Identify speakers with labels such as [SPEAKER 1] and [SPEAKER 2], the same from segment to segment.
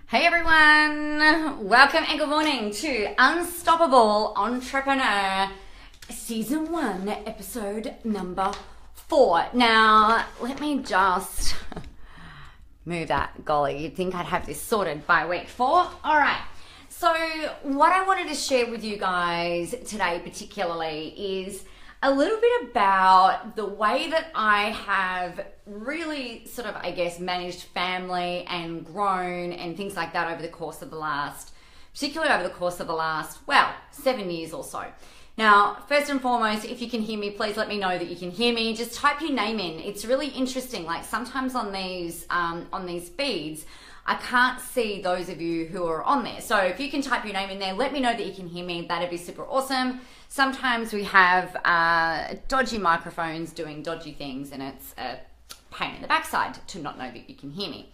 [SPEAKER 1] Hey everyone, welcome and good morning to Unstoppable Entrepreneur Season 1, Episode number 4. Now, let me just move that, golly, you'd think I'd have this sorted by week 4. All right, so what I wanted to share with you guys today particularly is a little bit about the way that I have really sort of, I guess, managed family and grown and things like that over the course of the last, particularly over the course of the last, 7 years or so. Now, first and foremost, if you can hear me, please let me know that you can hear me. Just type your name in. It's really interesting. Like sometimes on these feeds, I can't see those of you who are on there. So if you can type your name in there, let me know that you can hear me. That'd be super awesome. Sometimes we have dodgy microphones doing dodgy things and it's a pain in the backside to not know that you can hear me.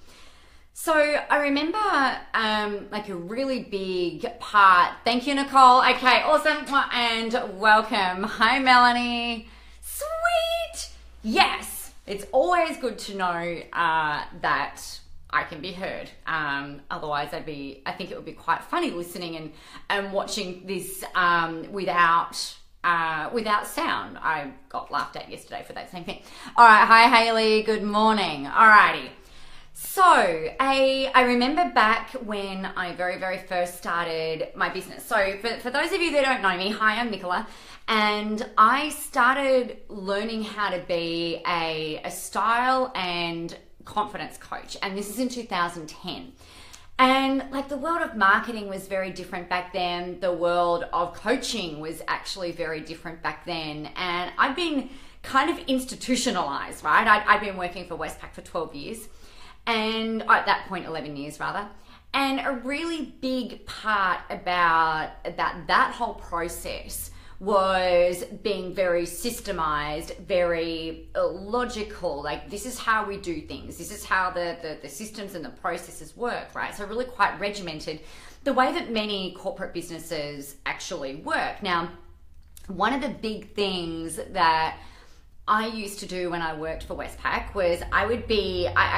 [SPEAKER 1] So I remember like a really big part. Thank you, Nicole. Okay, awesome. And welcome. Hi, Melanie. Sweet. Yes, it's always good to know that I can be heard. Otherwise, I think it would be quite funny listening and watching this without sound. I got laughed at yesterday for that same thing. All right, hi Haley, good morning. All righty. So I remember back when I very, very first started my business. So for those of you that don't know me, hi, I'm Nicola. And I started learning how to be a style and confidence coach, and this is in 2010. And like the world of marketing was very different back then. The world of coaching was actually very different back then. And I've been kind of institutionalized, right? I'd been working for Westpac for 12 years and at that point 11 years rather. And a really big part about that whole process was being very systemized, very logical, like this is how we do things, this is how the systems and the processes work, right? So really quite regimented, the way that many corporate businesses actually work. Now, one of the big things that I used to do when I worked for Westpac was I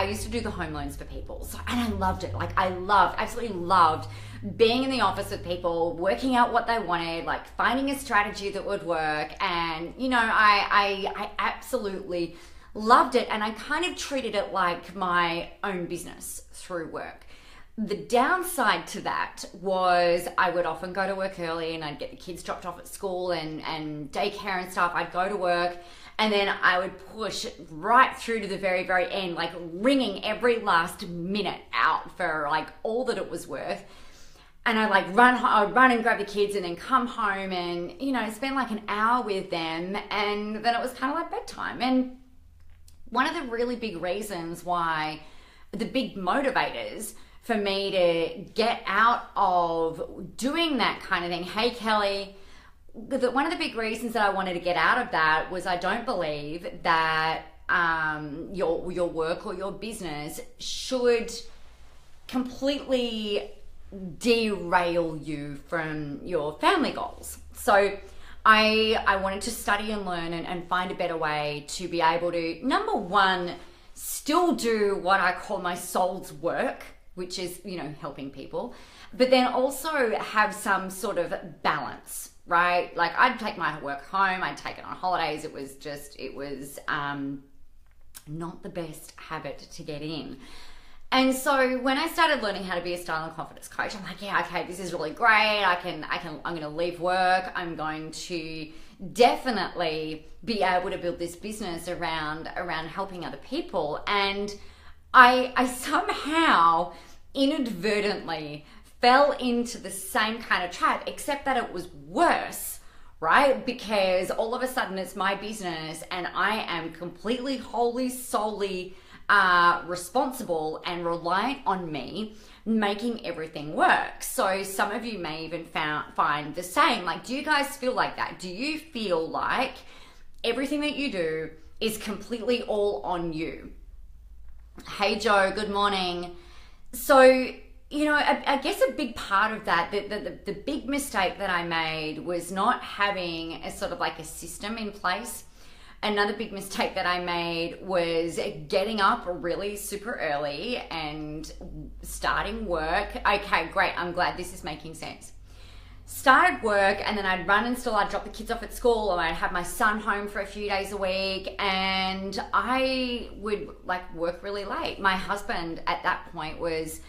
[SPEAKER 1] used to do the home loans for people. So, and I loved it. Like absolutely loved being in the office with people, working out what they wanted, like finding a strategy that would work. And, you know, I absolutely loved it. And I kind of treated it like my own business through work. The downside to that was I would often go to work early and I'd get the kids dropped off at school and daycare and stuff. I'd go to work and then I would push right through to the very, very end, like wringing every last minute out for like all that it was worth. And I'd run and grab the kids and then come home and, you know, spend like an hour with them. And then it was kind of like bedtime. And one of the really big reasons why, the big motivators for me to get out of doing that kind of thing, hey Kelly, one of the big reasons that I wanted to get out of that was I don't believe that your work or your business should completely derail you from your family goals. So I wanted to study and learn and find a better way to be able to, number one, still do what I call my soul's work, which is, you know, helping people, but then also have some sort of balance, right? Like I'd take my work home, I'd take it on holidays. It was not the best habit to get in. And so when I started learning how to be a style and confidence coach, I'm like, yeah, okay, this is really great. I'm going to leave work. I'm going to definitely be able to build this business around helping other people. And I somehow inadvertently fell into the same kind of trap, except that it was worse, right? Because all of a sudden it's my business and I am completely, wholly, solely responsible and reliant on me making everything work. So some of you may even find the same. Like, do you guys feel like that? Do you feel like everything that you do is completely all on you? Hey Joe, good morning. So, you know, I guess a big part of that, the big mistake that I made was not having a sort of like a system in place. another big mistake that I made was getting up really super early and starting work. Okay, great. I'm glad this is making sense. Started work, and then I'd run and still I'd drop the kids off at school, or I'd have my son home for a few days a week, and I would like work really late. My husband at that point was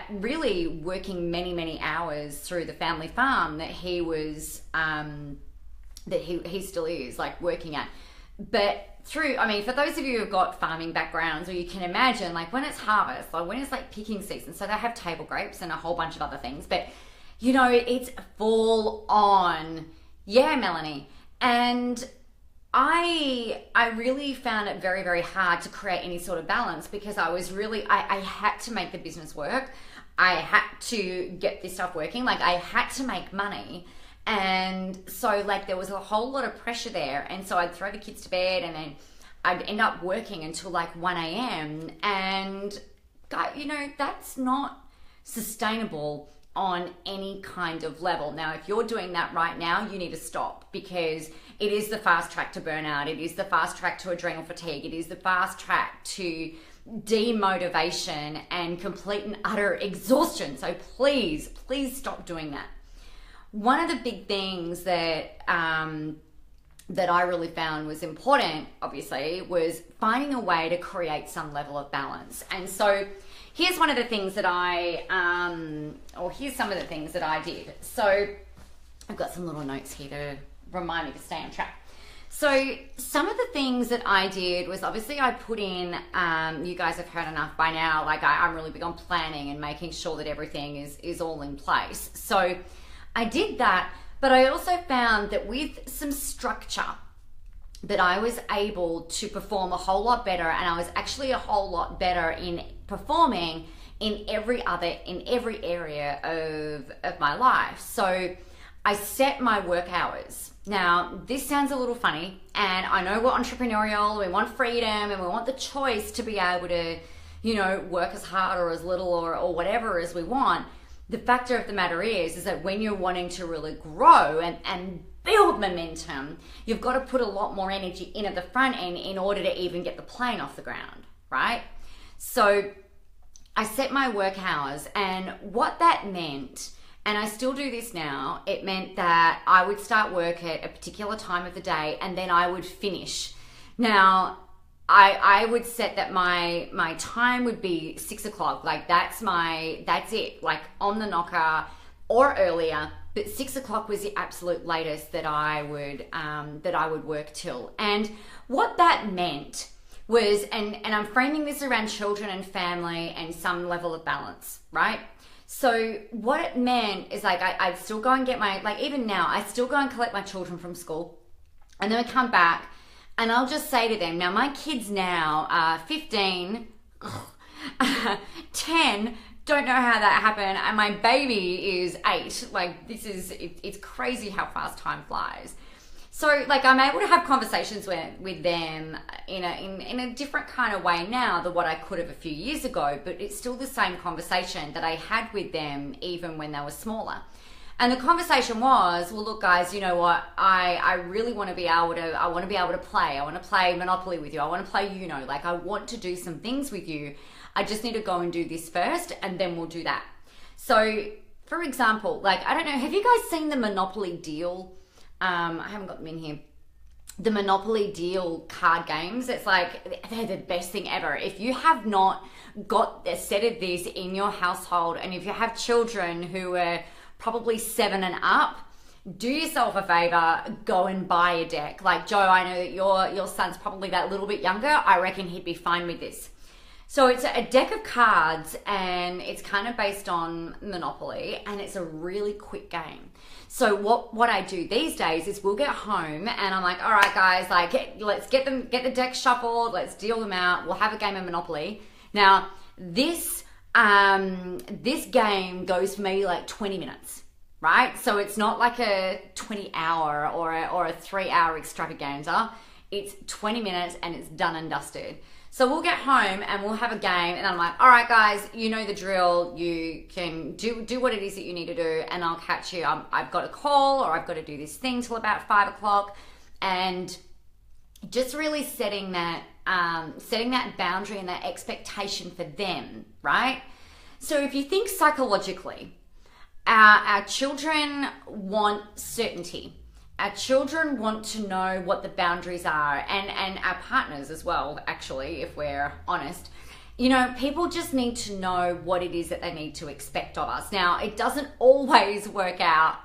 [SPEAKER 1] really working many hours through the family farm that he was that he still is like working at. But through, I mean, for those of you who've got farming backgrounds, or you can imagine like when it's harvest, or when it's like picking season, so they have table grapes and a whole bunch of other things, but you know, it's full on. Yeah, Melanie. And I really found it very hard to create any sort of balance, because I was really, I had to make the business work. I had to get this stuff working. Like I had to make money. And so like there was a whole lot of pressure there. And so I'd throw the kids to bed, and then I'd end up working until like 1 a.m. And you know, that's not sustainable on any kind of level. Now, if you're doing that right now, you need to stop, because it is the fast track to burnout. It is the fast track to adrenal fatigue. It is the fast track to demotivation and complete and utter exhaustion. So please stop doing that. One of the big things that that I really found was important, obviously, was finding a way to create some level of balance. And so here's one of the things that here's some of the things that I did. So I've got some little notes here to remind me to stay on track. So some of the things that I did was, obviously I put in, you guys have heard enough by now, like I'm really big on planning and making sure that everything is all in place. So I did that, but I also found that with some structure that I was able to perform a whole lot better, and I was actually a whole lot better in performing in every area of my life. So I set my work hours. Now, this sounds a little funny, and I know we're entrepreneurial, we want freedom, and we want the choice to be able to, you know, work as hard or as little or whatever as we want. The factor of the matter is that when you're wanting to really grow and build momentum, you've got to put a lot more energy in at the front end in order to even get the plane off the ground, right? So I set my work hours, and what that meant, and I still do this now, it meant that I would start work at a particular time of the day, and then I would finish. Now, I would set that my time would be 6 o'clock. Like that's it, like on the knocker or earlier. But 6 o'clock was the absolute latest that I would work till. And what that meant was, and I'm framing this around children and family and some level of balance, right? So what it meant is like I'd still go and get even now, I still go and collect my children from school, and then I come back. And I'll just say to them, now my kids now are 15, 10, don't know how that happened, and my baby is 8. Like it's crazy how fast time flies. So like I'm able to have conversations with them in a different kind of way now than what I could have a few years ago, but it's still the same conversation that I had with them even when they were smaller. And the conversation was, well, look, guys, you know what? I really want to be able to play. I want to play Monopoly with you. I want to play Uno. Like, I want to do some things with you. I just need to go and do this first, and then we'll do that. So, for example, like, I don't know, have you guys seen the Monopoly Deal? I haven't got them in here. The Monopoly Deal card games. It's like, they're the best thing ever. If you have not got a set of these in your household, and if you have children who are probably 7 and up, do yourself a favor, go and buy a deck. Like, Joe, I know that your son's probably that little bit younger. I reckon he'd be fine with this. So it's a deck of cards, and it's kind of based on Monopoly, and it's a really quick game. So what I do these days is we'll get home, and I'm like, all right, guys, like let's get the deck shuffled, let's deal them out. We'll have a game of Monopoly. Now, this game goes for me like 20 minutes, right? So it's not like a 20-hour or a 3-hour extravaganza. It's 20 minutes and it's done and dusted. So we'll get home and we'll have a game, and I'm like, all right, guys, you know the drill. You can do what it is that you need to do, and I'll catch you. I've got a call, or I've got to do this thing till about 5 o'clock, and just really setting that boundary and that expectation for them, right? So if you think psychologically, our children want certainty. Our children want to know what the boundaries are, and our partners as well, actually, if we're honest. You know, people just need to know what it is that they need to expect of us. Now, it doesn't always work out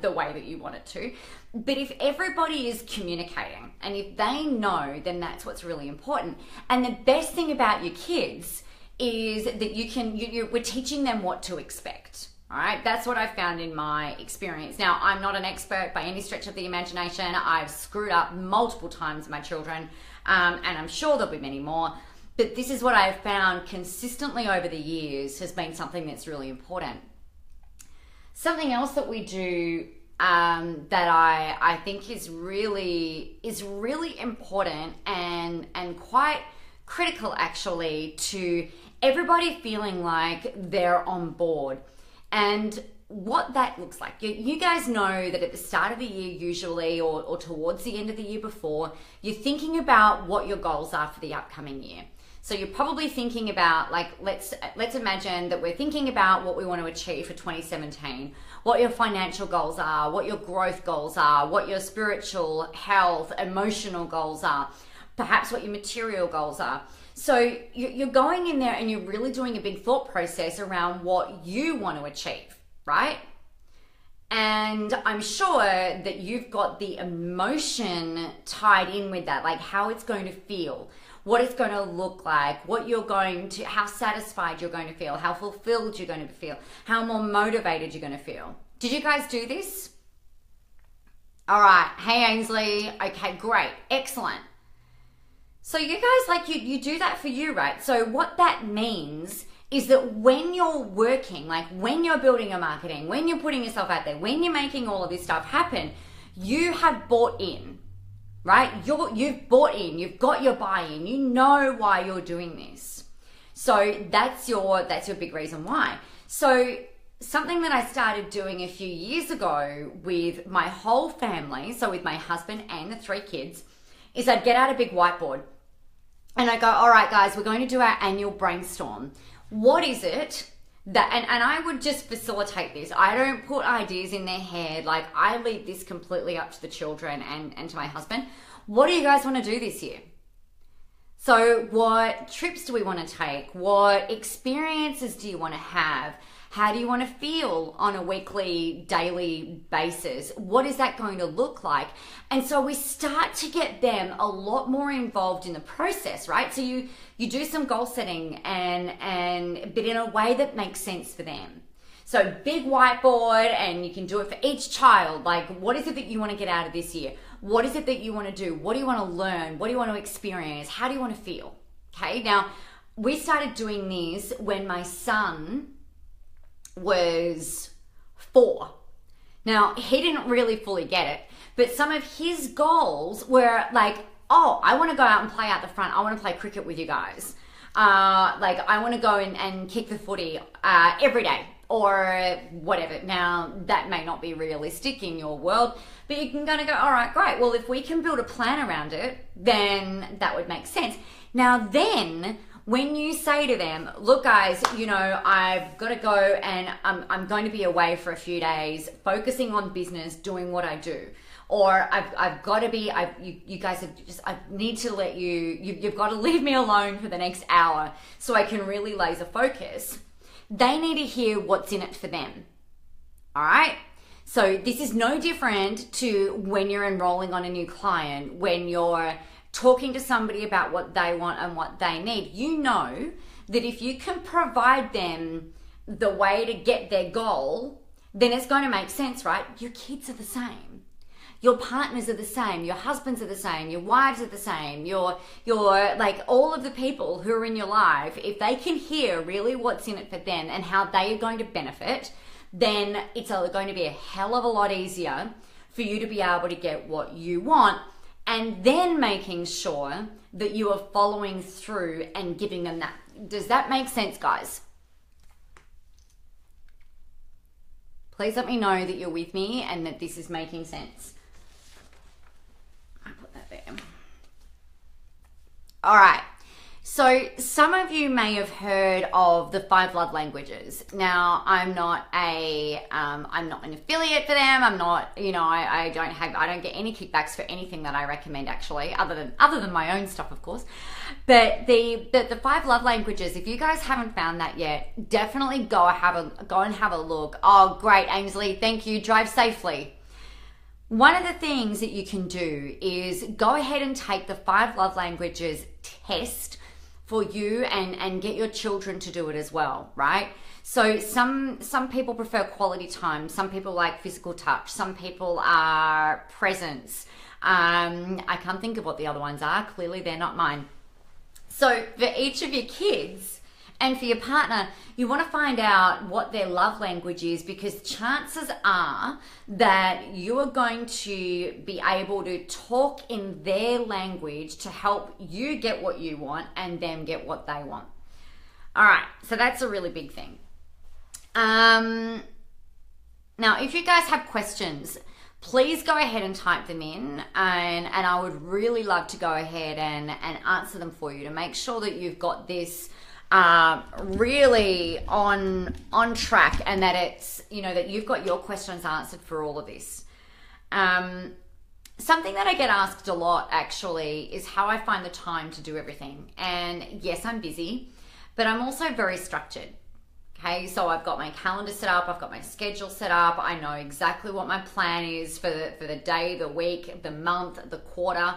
[SPEAKER 1] the way that you want it to, but if everybody is communicating and if they know, then that's what's really important. And the best thing about your kids is that we're teaching them what to expect. All right, that's what I've found in my experience. Now, I'm not an expert by any stretch of the imagination. I've screwed up multiple times with my children, and I'm sure there'll be many more. But this is what I've found consistently over the years has been something that's really important. Something else that we do that I think is really important and quite critical, actually, to everybody feeling like they're on board. And what that looks like. You guys know that at the start of the year usually, or towards the end of the year before, you're thinking about what your goals are for the upcoming year. So you're probably thinking about, like, let's imagine that we're thinking about what we want to achieve for 2017, what your financial goals are, what your growth goals are, what your spiritual, health, emotional goals are, perhaps what your material goals are. So you're going in there and you're really doing a big thought process around what you want to achieve, right? And I'm sure that you've got the emotion tied in with that, like how it's going to feel, what it's going to look like, how satisfied you're going to feel, how fulfilled you're going to feel, how more motivated you're going to feel. Did you guys do this? All right. Hey, Ainsley. Okay, great. Excellent. So you guys, like, you do that for you, right? So what that means is that when you're working, like when you're building your marketing, when you're putting yourself out there, when you're making all of this stuff happen, you have bought in, right? You've bought in, you've got your buy-in, you know why you're doing this. So that's your big reason why. So something that I started doing a few years ago with my whole family, so with my husband and the 3 kids, is I'd get out a big whiteboard and I go, all right, guys, we're going to do our annual brainstorm. What is it that, and I would just facilitate this. I don't put ideas in their head. Like, I leave this completely up to the children and to my husband. What do you guys want to do this year? So what trips do we want to take? What experiences do you want to have? How do you want to feel on a weekly, daily basis? What is that going to look like? And so we start to get them a lot more involved in the process, right? So you do some goal setting but in a way that makes sense for them. So big whiteboard, and you can do it for each child. Like, what is it that you want to get out of this year? What is it that you want to do? What do you want to learn? What do you want to experience? How do you want to feel? Okay, now we started doing this when my son was 4. Now, he didn't really fully get it, but some of his goals were like, oh, I want to go out and play out the front. I want to play cricket with you guys. Like, I want to go and kick the footy every day or whatever. Now, that may not be realistic in your world, but you can kind of go, all right, great. Well, if we can build a plan around it, then that would make sense. Now, then, when you say to them, look, guys, you know, I've got to go and I'm going to be away for a few days, focusing on business, doing what I do. Or I've got to be, you guys have just, I need to let you've got to leave me alone for the next hour so I can really laser focus. They need to hear what's in it for them. All right? So this is no different to when you're enrolling on a new client, when you're talking to somebody about what they want and what they need. You know that if you can provide them the way to get their goal, then it's going to make sense, right? Your kids are the same. Your partners are the same. Your husbands are the same. Your wives are the same. Your like all of the people who are in your life, if they can hear really what's in it for them and how they are going to benefit, then it's going to be a hell of a lot easier for you to be able to get what you want. And then making sure that you are following through and giving them that. Does that make sense, guys? Please let me know that you're with me and that this is making sense. I put that there. All right. So some of you may have heard of the 5 love languages. Now, I'm not an affiliate for them. I'm not, I don't get any kickbacks for anything that I recommend, actually, other than my own stuff, of course. But the 5 love languages, if you guys haven't found that yet, definitely go and have a look. Oh, great, Ainsley, thank you. Drive safely. One of the things that you can do is go ahead and take the 5 love languages test for you and get your children to do it as well, right? So some people prefer quality time, some people like physical touch, some people are presence. I can't think of what the other ones are. Clearly they're not mine. So for each of your kids and for your partner, you want to find out what their love language is, because chances are that you are going to be able to talk in their language to help you get what you want and them get what they want. All right, so that's a really big thing. Now, if you guys have questions, please go ahead and type them in, and I would really love to go ahead and answer them for you to make sure that you've got this really on track, and that it's, that you've got your questions answered for all of this. Something that I get asked a lot, actually, is how I find the time to do everything. And yes, I'm busy, but I'm also very structured. Okay, so I've got my calendar set up, I've got my schedule set up, I know exactly what my plan is for the day, the week, the month, the quarter,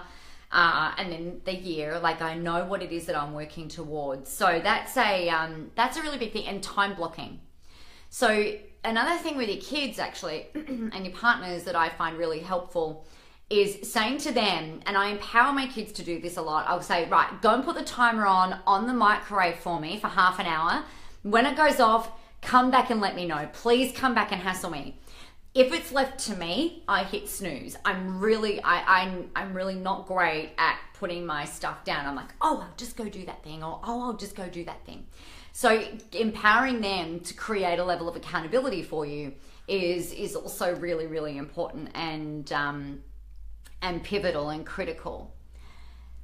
[SPEAKER 1] and then the year. Like, I know what it is that I'm working towards. So that's a really big thing. And time blocking. So another thing with your kids, actually, and your partners, that I find really helpful is saying to them, and I empower my kids to do this a lot, I'll say, right, go and put the timer on the microwave for me for half an hour. When it goes off, come back and let me know. Please come back and hassle me. If it's left to me, I hit snooze. I'm really not great at putting my stuff down. I'm like, oh, I'll just go do that thing, or oh, I'll just go do that thing. So empowering them to create a level of accountability for you is also really, really important and pivotal and critical.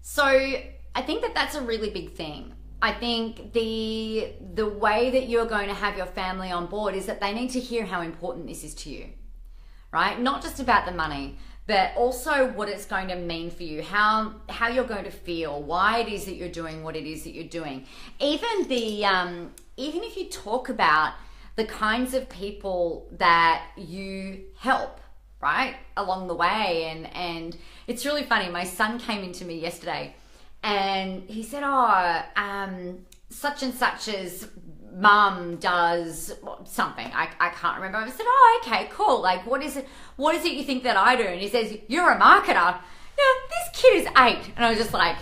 [SPEAKER 1] So I think that that's a really big thing. I think the way that you're going to have your family on board is that they need to hear how important this is to you, right? Not just about the money, but also what it's going to mean for you, how you're going to feel, why it is that you're doing what it is that you're doing. Even if you talk about the kinds of people that you help, right, along the way. And it's really funny. My son came into me yesterday, and he said, such and such's mum does something. I can't remember. I said, oh, okay, cool. Like, what is it you think that I do? And he says, you're a marketer. Yeah, this kid is 8. And I was just like,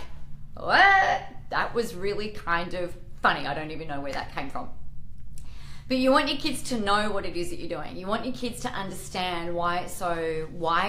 [SPEAKER 1] what? That was really kind of funny. I don't even know where that came from. But you want your kids to know what it is that you're doing. You want your kids to understand why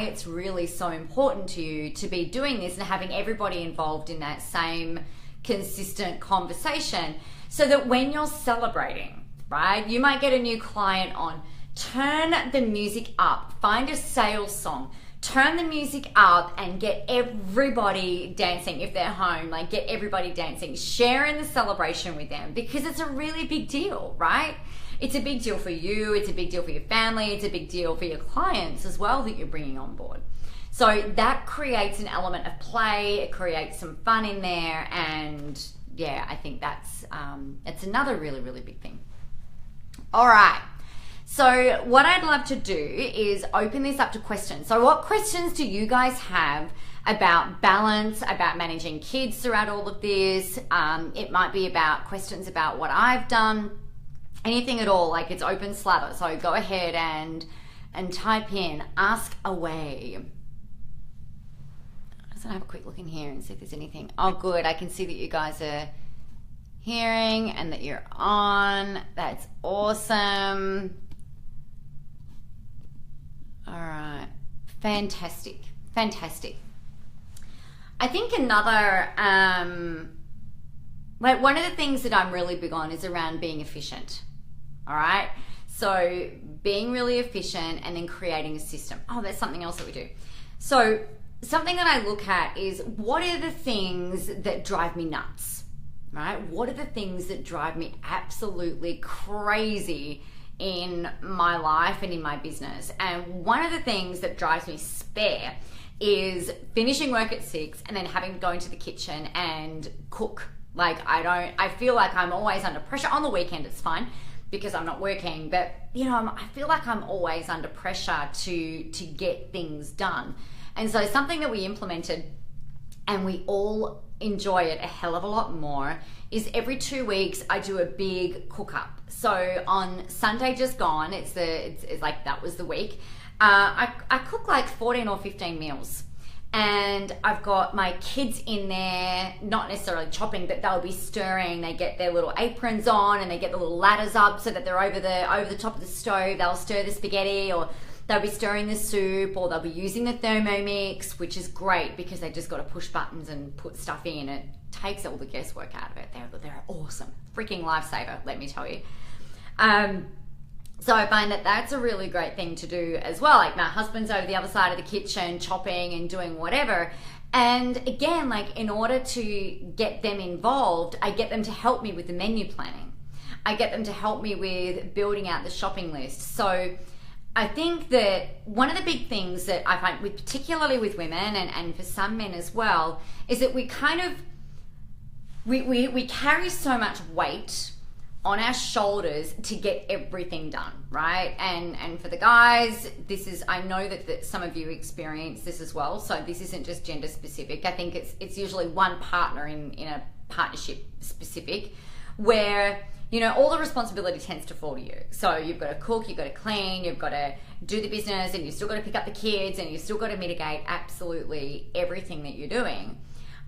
[SPEAKER 1] it's really so important to you to be doing this and having everybody involved in that same consistent conversation, so that when you're celebrating, right, you might get a new client on, turn the music up, find a sales song, turn the music up and get everybody dancing. If they're home, like, get everybody dancing, share in the celebration with them, because it's a really big deal, right? It's a big deal for you, it's a big deal for your family, it's a big deal for your clients as well that you're bringing on board. So that creates an element of play, it creates some fun in there, and yeah, I think that's another really, really big thing. All right, so what I'd love to do is open this up to questions. So what questions do you guys have about balance, about managing kids throughout all of this? It might be about questions about what I've done, anything at all. Like, it's open slather. So go ahead and type in, ask away. Let's have a quick look in here and see if there's anything. Oh, good. I can see that you guys are hearing and that you're on. That's awesome. All right. Fantastic. Fantastic. I think another, one of the things that I'm really big on is around being efficient. All right. So being really efficient and then creating a system. Oh, that's something else that we do. So something that I look at is, what are the things that drive me nuts, right? What are the things that drive me absolutely crazy in my life and in my business? And one of the things that drives me spare is finishing work at 6 and then having to go into the kitchen and cook. Like, I feel like I'm always under pressure. On the weekend it's fine because I'm not working, but I feel like I'm always under pressure to get things done. And so something that we implemented, and we all enjoy it a hell of a lot more, is every 2 weeks I do a big cook up. So on Sunday just gone, it's like that was the week. I cook like 14 or 15 meals, and I've got my kids in there, not necessarily chopping, but they'll be stirring. They get their little aprons on and they get the little ladders up so that they're over the top of the stove. They'll stir the spaghetti, or they'll be stirring the soup, or they'll be using the Thermomix, which is great because they just got to push buttons and put stuff in. It takes all the guesswork out of it. They're awesome. Freaking lifesaver, let me tell you. So I find that that's a really great thing to do as well. Like, my husband's over the other side of the kitchen chopping and doing whatever. And again, like, in order to get them involved, I get them to help me with the menu planning. I get them to help me with building out the shopping list. So I think that one of the big things that I find, particularly with women and for some men as well, is that we kind of, we carry so much weight on our shoulders to get everything done, right? And for the guys, I know that some of you experience this as well, so this isn't just gender specific. I think it's usually one partner in a partnership specific, where all the responsibility tends to fall to you. So you've got to cook, you've got to clean, you've got to do the business, and you've still got to pick up the kids, and you've still got to mitigate absolutely everything that you're doing.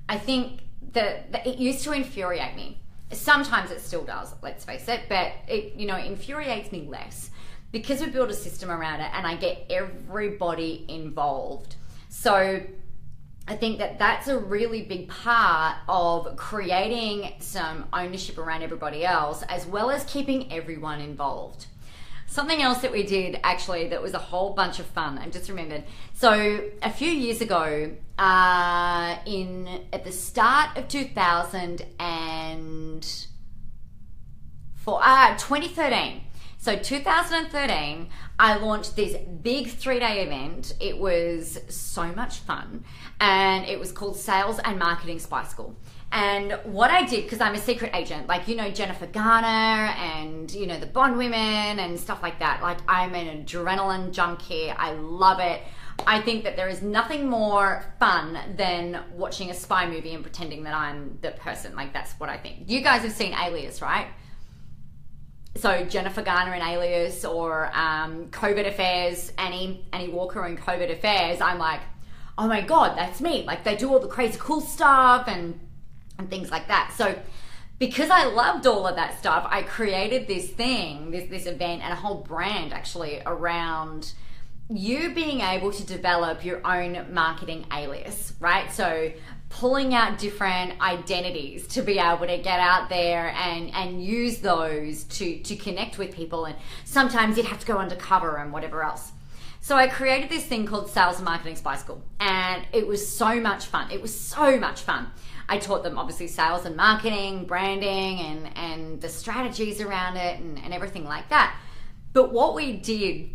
[SPEAKER 1] I think that it used to infuriate me. Sometimes it still does, let's face it, but it infuriates me less because we build a system around it and I get everybody involved. So I think that that's a really big part of creating some ownership around everybody else, as well as keeping everyone involved. Something else that we did actually that was a whole bunch of fun, I just remembered. So a few years ago, at the start of 2013. So 2013, I launched this big 3-day event. It was so much fun, and it was called Sales and Marketing Spy School. And what I did, because I'm a secret agent, like, Jennifer Garner and, the Bond women and stuff like that. Like, I'm an adrenaline junkie. I love it. I think that there is nothing more fun than watching a spy movie and pretending that I'm the person. Like, that's what I think. You guys have seen Alias, right? So Jennifer Garner in Alias, or Covert Affairs, Annie Walker in Covert Affairs. I'm like, oh my God, that's me. Like, they do all the crazy cool stuff and things like that. So because I loved all of that stuff, I created this thing, this event, and a whole brand actually around you being able to develop your own marketing alias, right? So pulling out different identities to be able to get out there and use those to connect with people. And sometimes you'd have to go undercover and whatever else. So I created this thing called Sales and Marketing Spy School, and it was so much fun. It was so much fun. I taught them obviously sales and marketing, branding, and the strategies around it and everything like that. But what we did,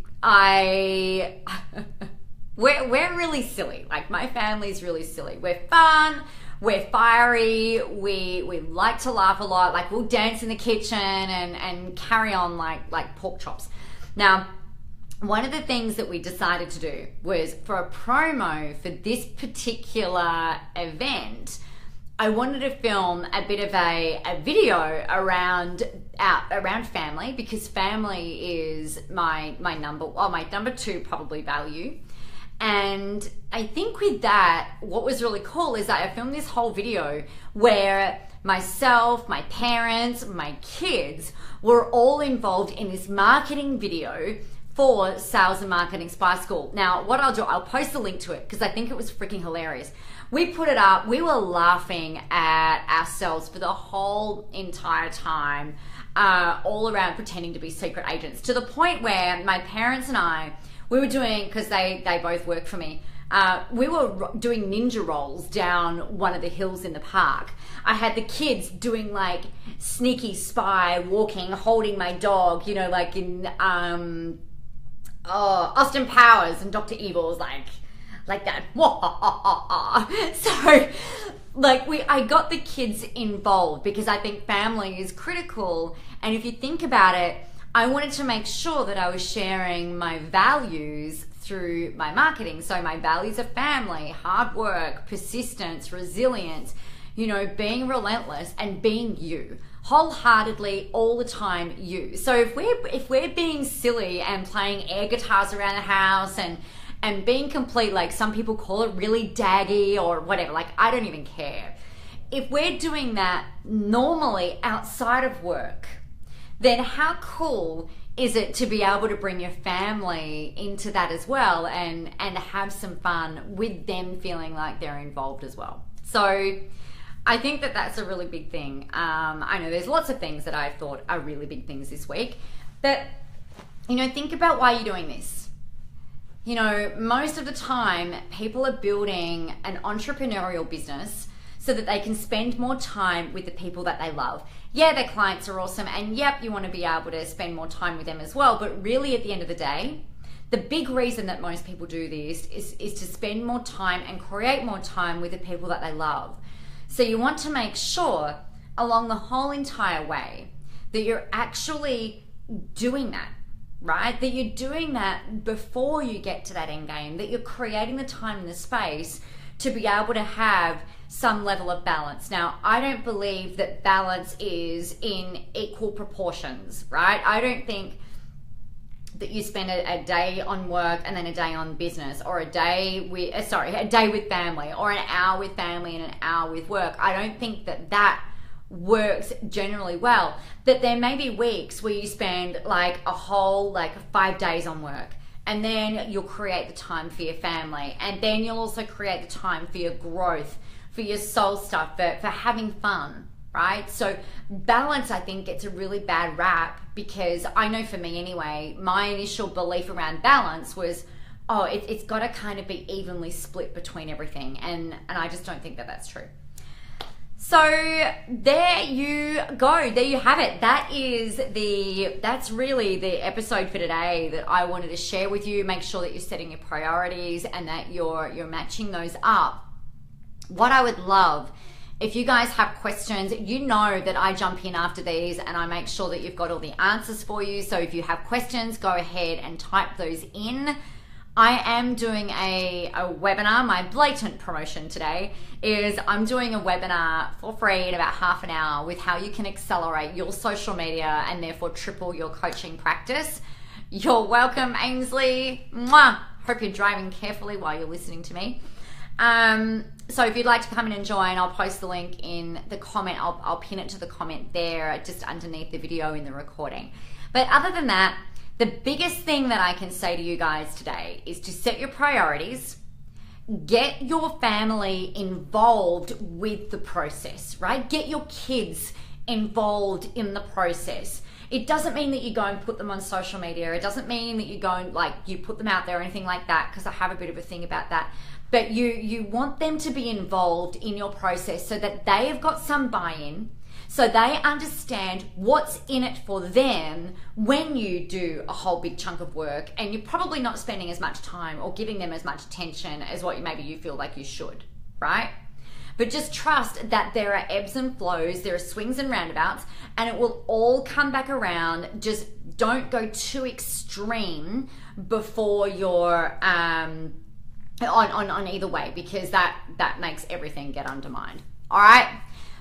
[SPEAKER 1] we're really silly. Like, my family's really silly. We're fun, we're fiery, we like to laugh a lot. Like, we'll dance in the kitchen and carry on like pork chops. Now, one of the things that we decided to do was, for a promo for this particular event, I wanted to film a bit of a video around family, because family is my number 2 probably value. And I think with that, what was really cool is that I filmed this whole video where myself, my parents, my kids were all involved in this marketing video for Sales and Marketing Spy School. Now, what I'll do, I'll post a link to it because I think it was freaking hilarious. We put it up, we were laughing at ourselves for the whole entire time, all around pretending to be secret agents, to the point where my parents and I, we were doing, because they both work for me, we were doing ninja rolls down one of the hills in the park. I had the kids doing like sneaky spy, walking, holding my dog, you know, like in Austin Powers and Dr. Evil's like that. So like I got the kids involved because I think family is critical. And if you think about it, I wanted to make sure that I was sharing my values through my marketing. So my values are family, hard work, persistence, resilience, you know, being relentless and being you. Wholeheartedly, all the time, you. So if we're being silly and playing air guitars around the house and being complete, like some people call it really daggy or whatever, like I don't even care. If we're doing that normally outside of work, then how cool is it to be able to bring your family into that as well and have some fun with them feeling like they're involved as well. So I think that that's a really big thing. I know there's lots of things that I've thought are really big things this week, but you know, think about why you're doing this. You know, most of the time people are building an entrepreneurial business so that they can spend more time with the people that they love. Yeah, their clients are awesome, and yep, you want to be able to spend more time with them as well, but really at the end of the day, the big reason that most people do this is to spend more time and create more time with the people that they love. So you want to make sure along the whole entire way that you're actually doing that, right? That you're doing that before you get to that end game, that you're creating the time and the space to be able to have some level of balance. Now, I don't believe that balance is in equal proportions, right? I don't think that you spend a day on work and then a day on business, or a day with family, or an hour with family and an hour with work. I don't think that works generally well. That there may be weeks where you spend like a whole 5 days on work, and then you'll create the time for your family, and then you'll also create the time for your growth, for your soul stuff, for having fun, right? So balance, I think, gets a really bad rap, because I know for me anyway, my initial belief around balance was, it's got to kind of be evenly split between everything, and I just don't think that that's true. So there you go. There you have it. That's really the episode for today that I wanted to share with you. Make sure that you're setting your priorities and that you're matching those up. What I would love, if you guys have questions, you know that I jump in after these and I make sure that you've got all the answers for you. So if you have questions, go ahead and type those in. I am doing a webinar. My blatant promotion today is I'm doing a webinar for free in about half an hour with how you can accelerate your social media and therefore triple your coaching practice. You're welcome, Ainsley. Mwah. Hope you're driving carefully while you're listening to me. So if you'd like to come in and join, I'll post the link in the comment. I'll pin it to the comment there, just underneath the video in the recording. But other than that, the biggest thing that I can say to you guys today is to set your priorities, get your family involved with the process, right? Get your kids involved in the process. It doesn't mean that you go and put them on social media. It doesn't mean that you go and you put them out there or anything like that, because I have a bit of a thing about that. But you want them to be involved in your process so that they have got some buy-in, so they understand what's in it for them when you do a whole big chunk of work and you're probably not spending as much time or giving them as much attention as what maybe you feel like you should, right? But just trust that there are ebbs and flows, there are swings and roundabouts, and it will all come back around. Just don't go too extreme before you're on either way, because that makes everything get undermined. All right?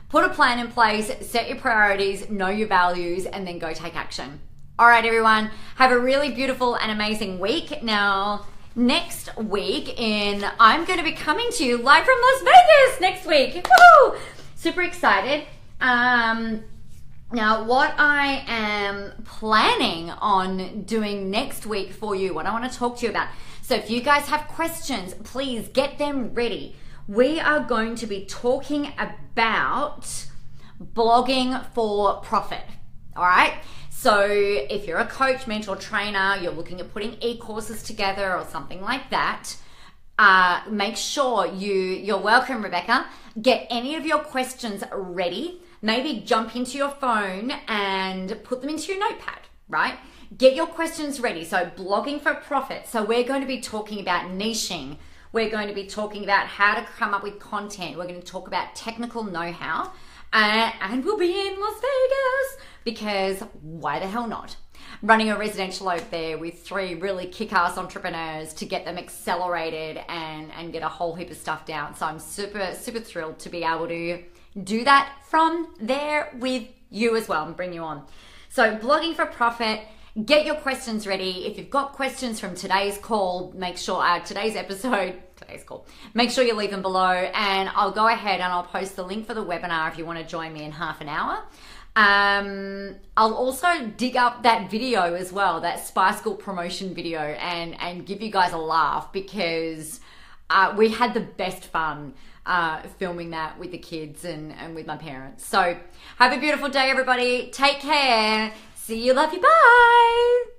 [SPEAKER 1] Put a plan in place, set your priorities, know your values, and then go take action. All right, everyone, have a really beautiful and amazing week. Now, next week I'm going to be coming to you live from Las Vegas next week. Woo! Super excited. Now, what I am planning on doing next week for you, what I want to talk to you about. So if you guys have questions, please get them ready. We are going to be talking about blogging for profit. All right. So if you're a coach, mentor, trainer, you're looking at putting e-courses together or something like that, make sure you're welcome, Rebecca. Get any of your questions ready. Maybe jump into your phone and put them into your notepad, right? Get your questions ready. So blogging for profit. So we're going to be talking about niching. We're going to be talking about how to come up with content. We're going to talk about technical know-how. And we'll be in Las Vegas because why the hell not? Running a residential over there with 3 really kick-ass entrepreneurs to get them accelerated and get a whole heap of stuff down. So I'm super, super thrilled to be able to do that from there with you as well and bring you on. So blogging for profit, get your questions ready. If you've got questions from today's call, make sure, make sure you leave them below and I'll go ahead and I'll post the link for the webinar if you want to join me in half an hour. I'll also dig up that video as well, that Spy School promotion video, and give you guys a laugh because we had the best fun filming that with the kids and with my parents. So have a beautiful day, everybody. Take care. See you. Love you. Bye.